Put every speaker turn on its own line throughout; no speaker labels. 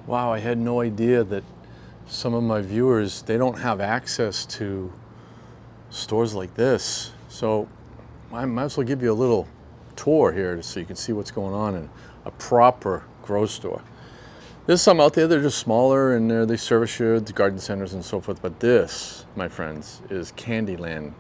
Wow, I had no idea that some of my viewers, they don't have access to stores like this. So I might as well give you a little tour here so you can see what's going on in a proper grow store. There's some out there that are just smaller and they service you, the garden centers and so forth. But this, my friends, is Candyland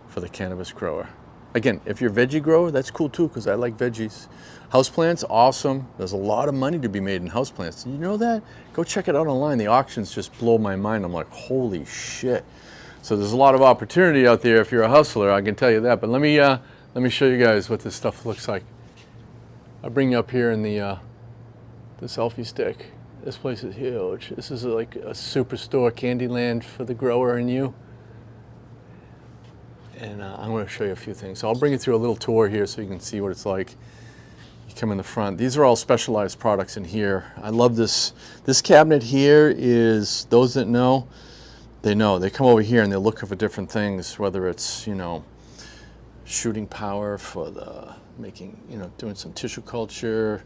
for the cannabis grower. Again, if you're a veggie grower, that's cool too, because I like veggies. Houseplants, awesome. There's a lot of money to be made in houseplants. Did you know that? Go check it out online. The auctions just blow my mind. I'm like, holy shit. So there's a lot of opportunity out there if you're a hustler, I can tell you that. But let me show you guys what this stuff looks like. I'll bring you up here in the selfie stick. This place is huge. This is like a superstore, Candyland for the grower and you. And I'm going to show you a few things. So I'll bring you through a little tour here so you can see what it's like. You come in the front. These are all specialized products in here. I love this. This cabinet here is, those that know, they know. They come over here and they're looking for different things, whether it's, you know, shooting power for the making, you know, doing some tissue culture,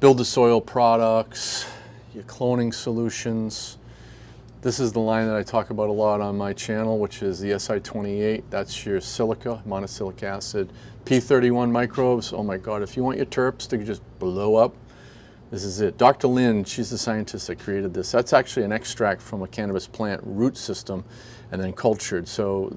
build the soil products, your cloning solutions. This is the line that I talk about a lot on my channel, which is the SI28. That's your silica, monosylic acid, P31 microbes. Oh my God, if you want your terps to just blow up, this is it. Dr. Lynn, she's the scientist that created this. That's actually an extract from a cannabis plant root system and then cultured. So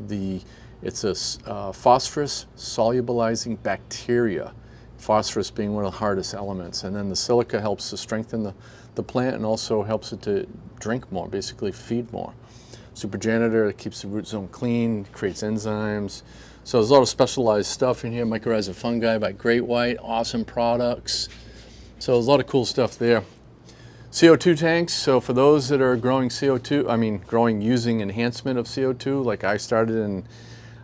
it's a phosphorus solubilizing bacteria, phosphorus being one of the hardest elements. And then the silica helps to strengthen the plant and also helps it to drink more, basically feed more. Super janitor, that keeps the root zone clean, creates enzymes. So there's a lot of specialized stuff in here. Mycorrhizal fungi by Great White, awesome products. So there's a lot of cool stuff there. CO2 tanks, so for those that are growing CO2, growing using enhancement of CO2, like I started in,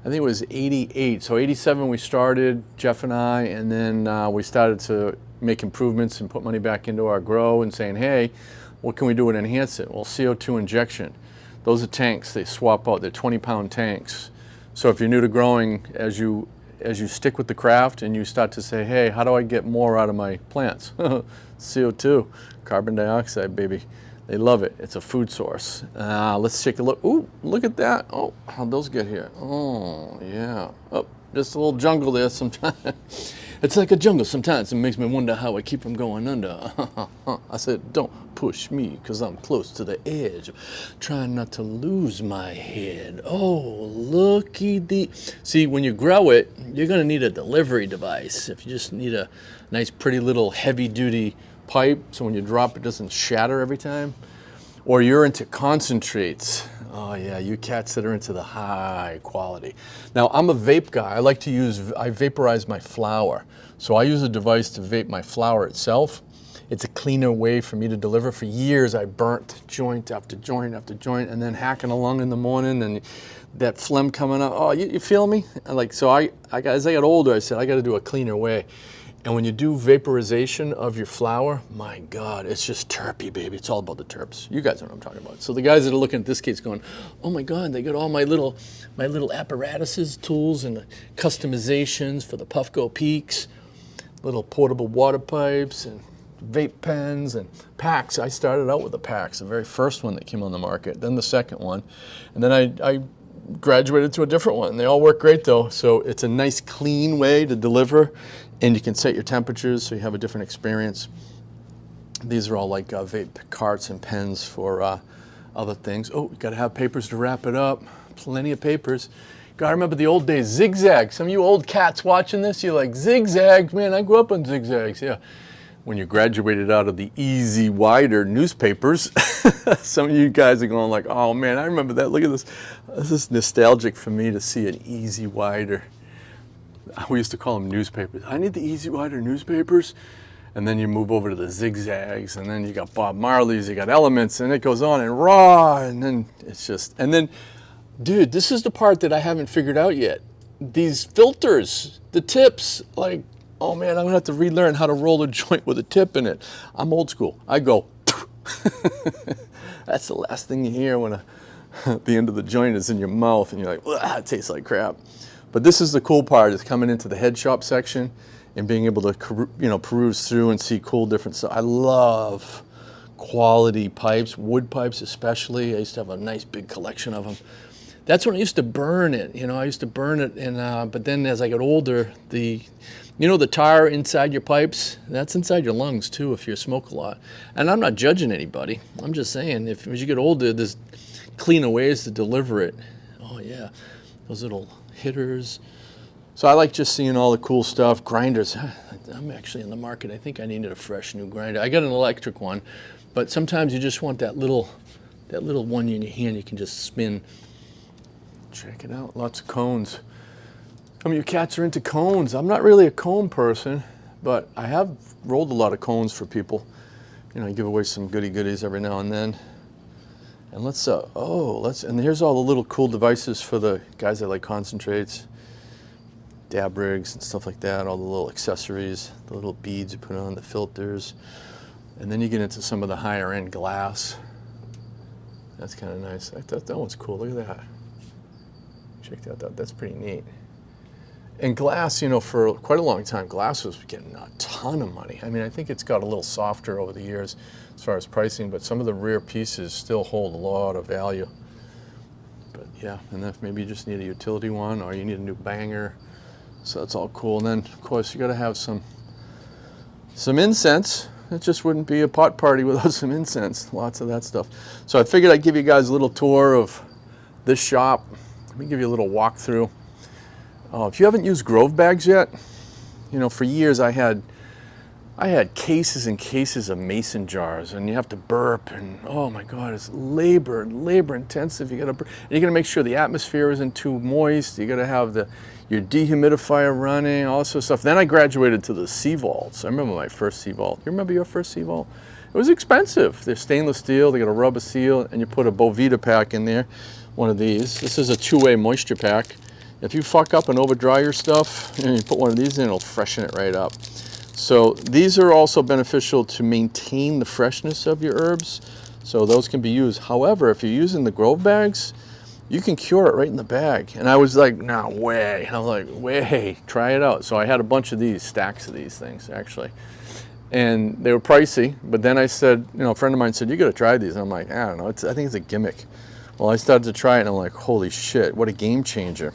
I think it was 88. So 87 we started, Jeff and I, and then we started to make improvements and put money back into our grow and saying, hey, what can we do to enhance it? Well, CO2 injection. Those are tanks, they swap out, they're 20-pound tanks. So if you're new to growing, as you stick with the craft and you start to say, hey, how do I get more out of my plants? CO2, carbon dioxide, baby. They love it. It's a food source. Let's take a look. Ooh, look at that. Oh, how'd those get here? Oh, yeah. Oh, just a little jungle there sometimes. It's like a jungle sometimes. It makes me wonder how I keep from going under. I said, don't push me because I'm close to the edge. Trying not to lose my head. Oh, looky. See, when you grow it, you're going to need a delivery device. If you just need a nice, pretty little heavy-duty pipe so when you drop it doesn't shatter every time. Or you're into concentrates. Oh yeah, you cats that are into the high quality. Now I'm a vape guy. I vaporize my flour. So I use a device to vape my flour itself. It's a cleaner way for me to deliver. For years I burnt joint after joint after joint and then hacking along in the morning and that phlegm coming out. Oh, you feel me? As I got older, I said I got to do a cleaner way. And when you do vaporization of your flour, my God, it's just terpy, baby. It's all about the terps. You guys know what I'm talking about. So the guys that are looking at this case going, oh my God, they got all my little apparatuses, tools, and customizations for the Puffco Peaks, little portable water pipes, and vape pens, and packs. I started out with the packs, the very first one that came on the market, then the second one. And then I graduated to a different one. They all work great though. So it's a nice clean way to deliver and you can set your temperatures so you have a different experience. These are all like vape carts and pens for other things. Oh, you gotta have papers to wrap it up. Plenty of papers. Gotta remember the old days, zigzag. Some of you old cats watching this, you're like, zigzags, man, I grew up on zigzags, yeah. When you graduated out of the Easy Wider newspapers, some of you guys are going like, oh man, I remember that, look at this. This is nostalgic for me to see an Easy Wider. We used to call them newspapers. I need the Easy Wider newspapers. And then you move over to the zigzags, and then you got Bob Marley's, you got Elements, and it goes on and raw, and then it's just, and then, dude, this is the part that I haven't figured out yet. These filters, the tips, like, oh man, I'm gonna have to relearn how to roll a joint with a tip in it. I'm old school. I go, that's the last thing you hear when the end of the joint is in your mouth, and you're like, it tastes like crap. But this is the cool part, is coming into the head shop section and being able to, peruse through and see cool different stuff. I love quality pipes, wood pipes especially. I used to have a nice big collection of them. That's when I used to burn it. You know, I used to burn it, and but then as I got older, you know, the tar inside your pipes, that's inside your lungs too if you smoke a lot. And I'm not judging anybody. I'm just saying, if as you get older, there's cleaner ways to deliver it. Oh yeah, those little hitters. So I like just seeing all the cool stuff. Grinders, I'm actually in the market. I think I needed a fresh new grinder. I got an electric one, but sometimes you just want that little one in your hand you can just spin. Check it out, lots of cones. I mean, your cats are into cones. I'm not really a cone person, but I have rolled a lot of cones for people. You know, I give away some goodies every now and then. And and here's all the little cool devices for the guys that like concentrates, dab rigs and stuff like that, all the little accessories, the little beads you put on, the filters. And then you get into some of the higher end glass. That's kind of nice. I thought that one's cool, look at that. Check that out, that's pretty neat. And glass, you know, for quite a long time, glass was getting a ton of money. I mean, I think it's got a little softer over the years as far as pricing, but some of the rare pieces still hold a lot of value. But yeah, and then maybe you just need a utility one or you need a new banger. So that's all cool. And then, of course, you got to have some incense. It just wouldn't be a pot party without some incense. Lots of that stuff. So I figured I'd give you guys a little tour of this shop. Let me give you a little walkthrough. If you haven't used Grove bags yet, you know, for years I had cases and cases of mason jars, and you have to burp, and oh my God, it's labor intensive. You got to, and you got to make sure the atmosphere isn't too moist. You got to have your dehumidifier running, all this sort of stuff. Then I graduated to the sea vaults. I remember my first sea vault. You remember your first sea vault? It was expensive. They're stainless steel. They got a rubber seal, and you put a Bovita pack in there. One of these. This is a two-way moisture pack. If you fuck up and over dry your stuff, and you put one of these in, it'll freshen it right up. So these are also beneficial to maintain the freshness of your herbs. So those can be used. However, if you're using the Grove bags, you can cure it right in the bag. And I was like, no way. I'm like, way, try it out. So I had a bunch of these, stacks of these things actually. And they were pricey, but then I said, you know, a friend of mine said, you gotta try these. And I'm like, I don't know, I think it's a gimmick. Well, I started to try it and I'm like, holy shit, what a game changer.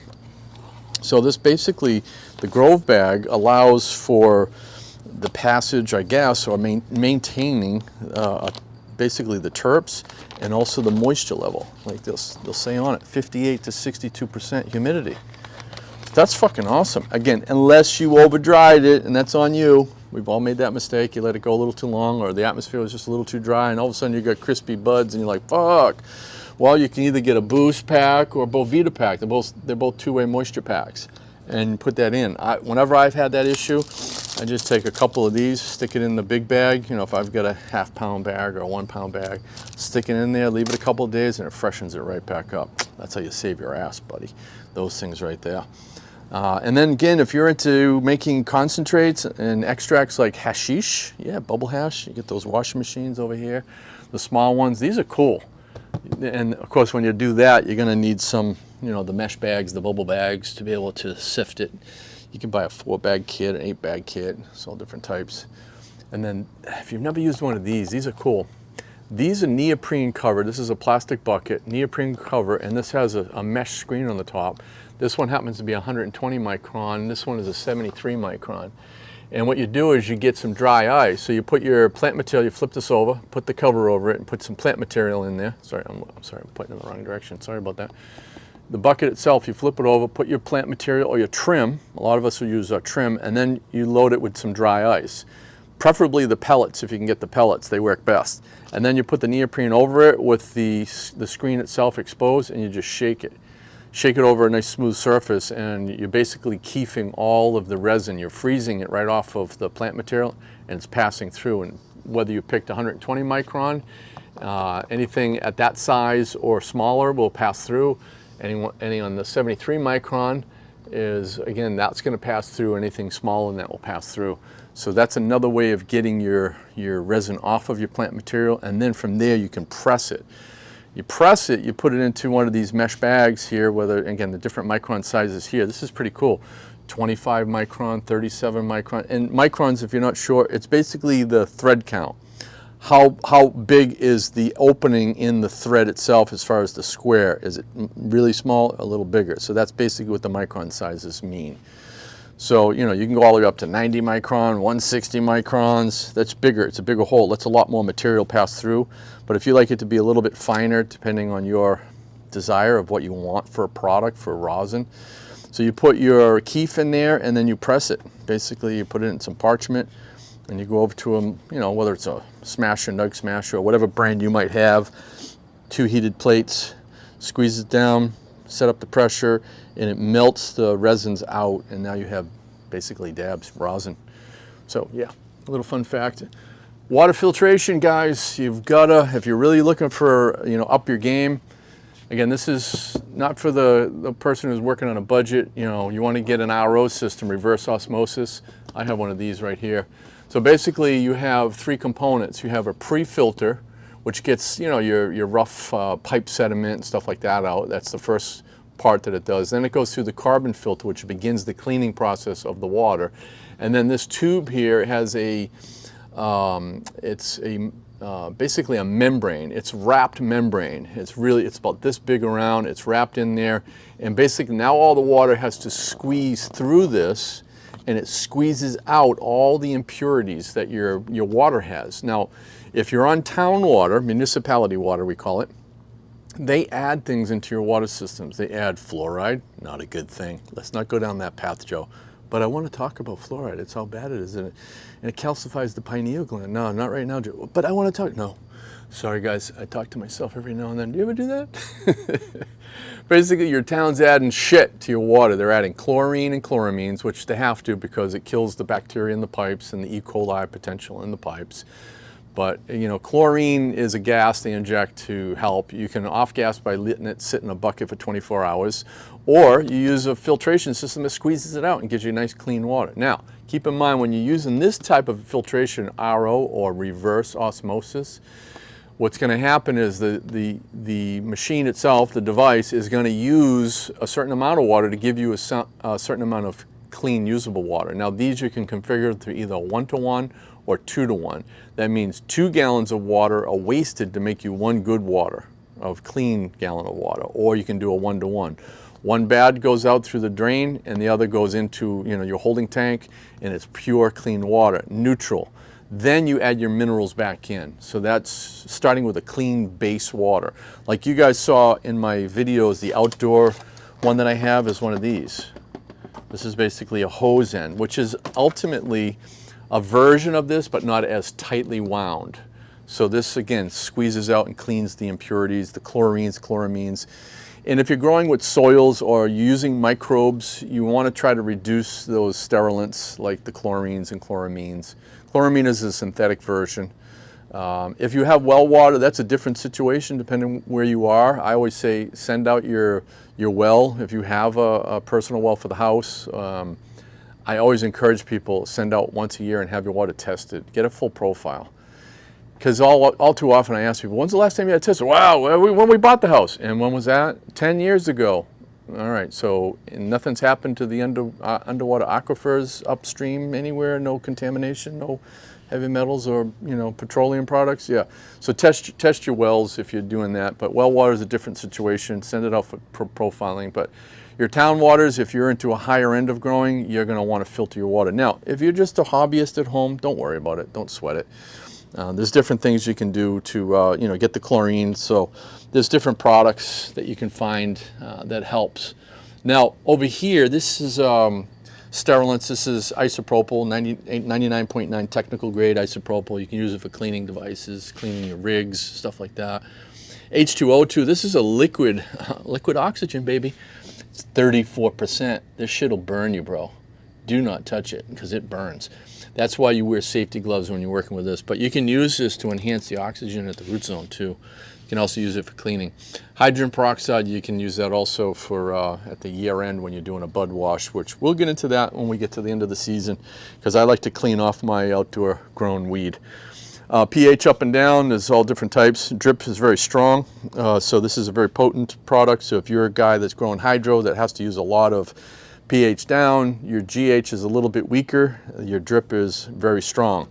So this basically, the Grove bag allows for the passage, I guess, or maintaining basically the terps and also the moisture level. Like they'll say on it, 58 to 62% humidity. That's fucking awesome. Again, unless you over dried it, and that's on you. We've all made that mistake. You let it go a little too long, or the atmosphere was just a little too dry, and all of a sudden you got crispy buds and you're like, fuck. Well, you can either get a Boost pack or a Bovita pack. They're both two-way moisture packs, and put that in. Whenever I've had that issue, I just take a couple of these, stick it in the big bag. You know, if I've got a half-pound bag or a 1-pound bag, stick it in there, leave it a couple of days, and it freshens it right back up. That's how you save your ass, buddy. Those things right there. And then again, if you're into making concentrates and extracts like hashish, yeah, bubble hash, you get those washing machines over here, the small ones. These are cool. And of course, when you do that, you're going to need some, you know, the mesh bags, the bubble bags to be able to sift it. You can buy a 4-bag kit, an 8-bag kit, it's all different types. And then if you've never used one of these are cool. These are neoprene covered. This is a plastic bucket, neoprene cover, and this has a mesh screen on the top. This one happens to be 120 micron. This one is a 73 micron. And what you do is you get some dry ice. So you put your plant material, you flip this over, put the cover over it, and put some plant material in there. Sorry, I'm sorry, I'm pointing in the wrong direction. Sorry about that. The bucket itself, you flip it over, put your plant material or your trim. A lot of us will use our trim, and then you load it with some dry ice. Preferably the pellets, if you can get the pellets, they work best. And then you put the neoprene over it with the screen itself exposed, and you just shake it. Shake it over a nice smooth surface, and you're basically keefing all of the resin. You're freezing it right off of the plant material, and it's passing through. And whether you picked 120 micron, anything at that size or smaller will pass through. Any on the 73 micron is, again, that's going to pass through. Anything smaller than that will pass through. So that's another way of getting your resin off of your plant material, and then from there you can press it. You press it, you put it into one of these mesh bags here, whether, again, the different micron sizes here. This is pretty cool. 25 micron, 37 micron. And microns, if you're not sure, it's basically the thread count. how big is the opening in the thread itself as far as the square? Is it really small, a little bigger? So that's basically what the micron sizes mean. So, you know, you can go all the way up to 90 micron, 160 microns. That's bigger. It's a bigger hole. That's a lot more material pass through. But if you like it to be a little bit finer, depending on your desire of what you want for a product, for rosin. So you put your keef in there and then you press it. Basically, you put it in some parchment and you go over to them, you know, whether it's a Smasher, Nug Smasher, or whatever brand you might have, 2 heated plates, squeeze it down, set up the pressure, and it melts the resins out, and now you have basically dabs, rosin. So yeah, a little fun fact. Water filtration, guys, you've gotta, if you're really looking for, you know, up your game, again, this is not for the person who's working on a budget. You know, you want to get an RO system, reverse osmosis. I have one of these right here. So basically you have 3 components. You have a pre-filter, which gets, you know, your rough pipe sediment and stuff like that out. That's the first part that it does. Then it goes through the carbon filter, which begins the cleaning process of the water. And then this tube here has a, basically a membrane. It's wrapped membrane. It's about this big around. It's wrapped in there. And basically now all the water has to squeeze through this, and it squeezes out all the impurities that your water has. Now, if you're on town water, municipality water we call it, they add things into your water systems. They add fluoride, not a good thing. Let's not go down that path, Joe. But I want to talk about fluoride. It's how bad it is. And it calcifies the pineal gland. No, not right now, Joe. But I want to talk. No. Sorry, guys. I talk to myself every now and then. Do you ever do that? Basically, your town's adding shit to your water. They're adding chlorine and chloramines, which they have to because it kills the bacteria in the pipes and the E. coli potential in the pipes. But, you know, chlorine is a gas they inject to help. You can off-gas by letting it sit in a bucket for 24 hours, or you use a filtration system that squeezes it out and gives you nice clean water. Now, keep in mind when you're using this type of filtration, RO or reverse osmosis, what's going to happen is the machine itself, the device, is going to use a certain amount of water to give you a certain amount of clean, usable water. Now, these you can configure to either 1-to-1 or 2-to-1. That means 2 gallons of water are wasted to make you 1 good water of clean gallon of water, or you can do a 1-to-1. 1 bad goes out through the drain and the other goes into, you know, your holding tank, and it's pure clean water, neutral. Then you add your minerals back in. So that's starting with a clean base water. Like you guys saw in my videos, the outdoor one that I have is one of these. This is basically a hose end, which is ultimately a version of this, but not as tightly wound. So this, again, squeezes out and cleans the impurities, the chlorines, chloramines. And if you're growing with soils or using microbes, you want to try to reduce those sterilants like the chlorines and chloramines. Chloramine is a synthetic version. If you have well water, that's a different situation depending where you are. I always say send out your well if you have a personal well for the house. I always encourage people, send out once a year and have your water tested. Get a full profile. Because all too often I ask people, when's the last time you had it tested? Wow, when we bought the house. And when was that? 10 years ago. All right, so nothing's happened to the underwater aquifers upstream anywhere, no contamination, no heavy metals or, you know, petroleum products. Yeah, so test your wells if you're doing that. But well water is a different situation. Send it out for profiling. But your town waters, if you're into a higher end of growing, you're going to want to filter your water. Now, if you're just a hobbyist at home, don't worry about it. Don't sweat it. There's different things you can do to, you know, get the chlorine. So there's different products that you can find that helps. Now, over here, this is Sterilants. This is isopropyl, 99.9 technical grade isopropyl. You can use it for cleaning devices, cleaning your rigs, stuff like that. H2O2, this is a liquid oxygen, baby. It's 34%. This shit'll burn you, bro. Do not touch it because it burns. That's why you wear safety gloves when you're working with this. But you can use this to enhance the oxygen at the root zone too. You can also use it for cleaning. Hydrogen peroxide, you can use that also for at the year end when you're doing a bud wash, which we'll get into that when we get to the end of the season because I like to clean off my outdoor grown weed. pH up and down, there's all different types. Drip is very strong, so this is a very potent product. So if you're a guy that's growing hydro that has to use a lot of pH down, your GH is a little bit weaker, your drip is very strong.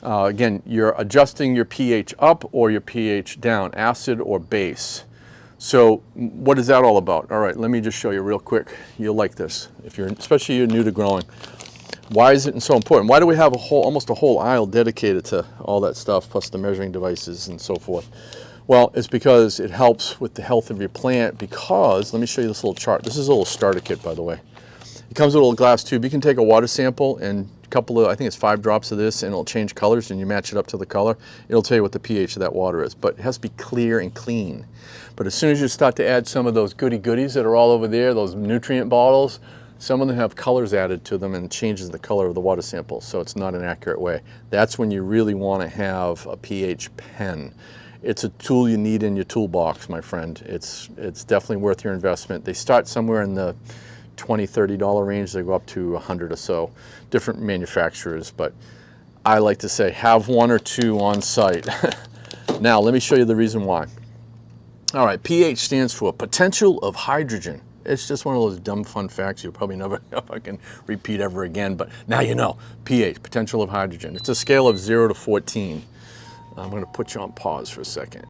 Again, you're adjusting your pH up or your pH down, acid or base. So what is that all about? All right, let me just show you real quick. You'll like this, especially you're new to growing. Why is it so important? Why do we have almost a whole aisle dedicated to all that stuff, plus the measuring devices and so forth? Well, it's because it helps with the health of your plant because, let me show you this little chart. This is a little starter kit, by the way. It comes with a little glass tube. You can take a water sample and a couple of, I think it's 5 drops of this, and it'll change colors, and you match it up to the color. It'll tell you what the pH of that water is, but it has to be clear and clean. But as soon as you start to add some of those goodies that are all over there, those nutrient bottles, some of them have colors added to them and changes the color of the water sample, so it's not an accurate way. That's when you really want to have a pH pen. It's a tool you need in your toolbox, my friend. It's definitely worth your investment. They start somewhere in the $20, $30 range. They go up to 100 or so, different manufacturers, but I like to say have 1 or 2 on site. Now, let me show you the reason why. All right, pH stands for potential of hydrogen. It's just one of those dumb fun facts you'll probably never can repeat ever again, but now you know. pH, potential of hydrogen. It's a scale of 0 to 14. I'm going to put you on pause for a second.